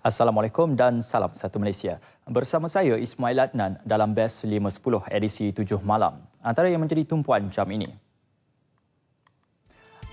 Assalamualaikum dan salam satu Malaysia. Bersama saya Ismail Adnan dalam Best 510 edisi 7 malam. Antara yang menjadi tumpuan jam ini.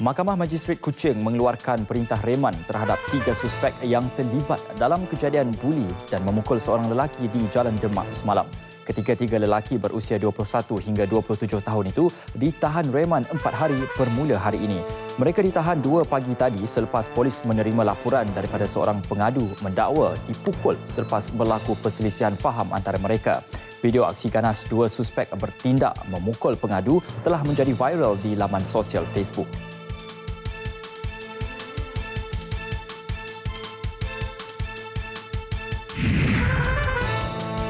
Mahkamah Magistrate Kuching mengeluarkan perintah reman terhadap 3 suspek yang terlibat dalam kejadian buli dan memukul seorang lelaki di Jalan Demak semalam. Ketiga-tiga lelaki berusia 21 hingga 27 tahun itu ditahan reman 4 hari bermula hari ini. Mereka ditahan 2 pagi tadi selepas polis menerima laporan daripada seorang pengadu mendakwa dipukul selepas berlaku perselisihan faham antara mereka. Video aksi ganas 2 suspek bertindak memukul pengadu telah menjadi viral di laman sosial Facebook.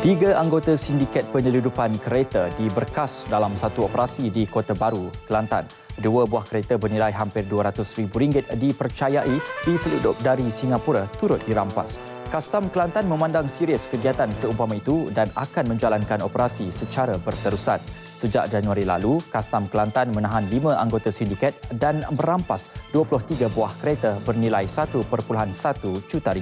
Tiga anggota sindiket penyeludupan kereta diberkas dalam satu operasi di Kota Baru, Kelantan. 2 buah kereta bernilai hampir RM200,000 dipercayai diseludup dari Singapura turut dirampas. Kastam Kelantan memandang serius kegiatan seumpama itu dan akan menjalankan operasi secara berterusan. Sejak Januari lalu, Kastam Kelantan menahan 5 anggota sindiket dan merampas 23 buah kereta bernilai RM1.1 juta.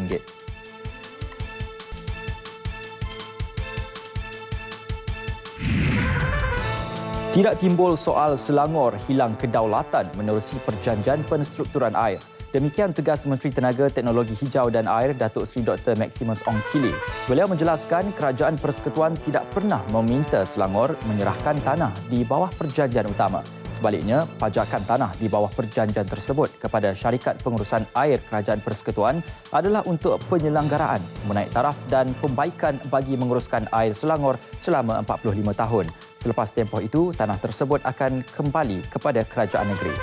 Tidak timbul soal Selangor hilang kedaulatan menerusi perjanjian penstrukturan air. Demikian tegas Menteri Tenaga, Teknologi Hijau dan Air Datuk Seri Dr. Maximus Ong Kili. Beliau menjelaskan Kerajaan Persekutuan tidak pernah meminta Selangor menyerahkan tanah di bawah perjanjian utama. Sebaliknya, pajakan tanah di bawah perjanjian tersebut kepada syarikat pengurusan air Kerajaan Persekutuan adalah untuk penyelenggaraan, menaik taraf dan pembaikan bagi menguruskan air Selangor selama 45 tahun. Selepas tempoh itu, tanah tersebut akan kembali kepada kerajaan negeri.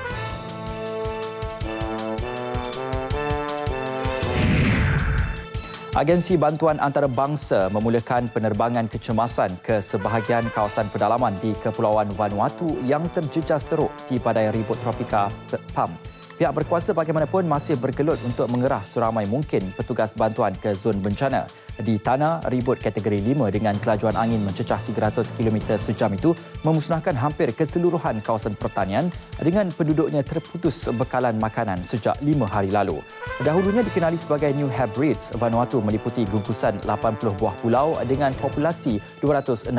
Agensi Bantuan Antarabangsa memulakan penerbangan kecemasan ke sebahagian kawasan pedalaman di Kepulauan Vanuatu yang terjejas teruk di badai ribut tropika PAM. Pihak berkuasa bagaimanapun masih bergelut untuk mengerah seramai mungkin petugas bantuan ke zon bencana. Di tanah ribut kategori 5 dengan kelajuan angin mencecah 300 km sejam itu memusnahkan hampir keseluruhan kawasan pertanian dengan penduduknya terputus bekalan makanan sejak 5 hari lalu. Dahulunya dikenali sebagai New Hebrides, Vanuatu meliputi gugusan 80 buah pulau dengan populasi 260,000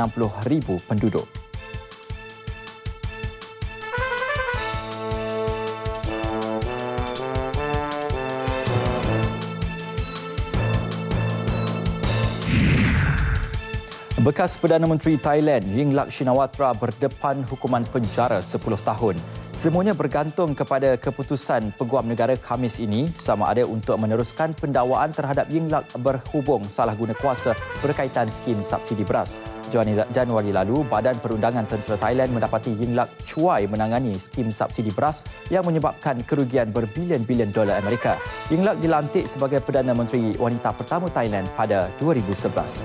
penduduk. Bekas Perdana Menteri Thailand Yingluck Shinawatra berdepan hukuman penjara 10 tahun. Semuanya bergantung kepada keputusan Peguam Negara Khamis ini sama ada untuk meneruskan pendakwaan terhadap Yingluck berhubung salah guna kuasa berkaitan skim subsidi beras. Januari lalu, Badan Perundangan Tentera Thailand mendapati Yingluck cuai menangani skim subsidi beras yang menyebabkan kerugian berbilion-bilion dolar Amerika. Yingluck dilantik sebagai Perdana Menteri wanita pertama Thailand pada 2011.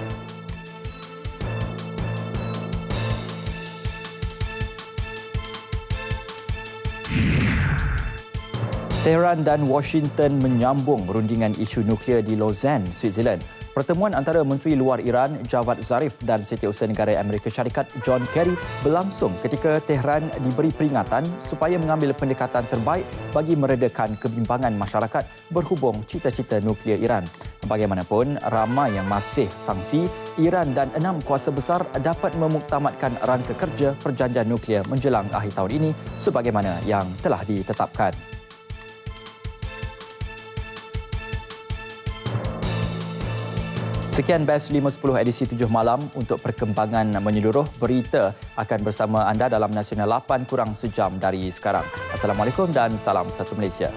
Tehran dan Washington menyambung rundingan isu nuklear di Lausanne, Switzerland. Pertemuan antara Menteri Luar Iran Javad Zarif dan Setiausaha Negara Amerika Syarikat John Kerry berlangsung ketika Tehran diberi peringatan supaya mengambil pendekatan terbaik bagi meredakan kebimbangan masyarakat berhubung cita-cita nuklear Iran. Bagaimanapun, ramai yang masih sangsi Iran dan 6 kuasa besar dapat memuktamadkan rangka kerja perjanjian nuklear menjelang akhir tahun ini sebagaimana yang telah ditetapkan. Sekian Best 510 edisi 7 malam. Untuk perkembangan menyeluruh, berita akan bersama anda dalam Nasional 8 kurang sejam dari sekarang. Assalamualaikum dan salam satu Malaysia.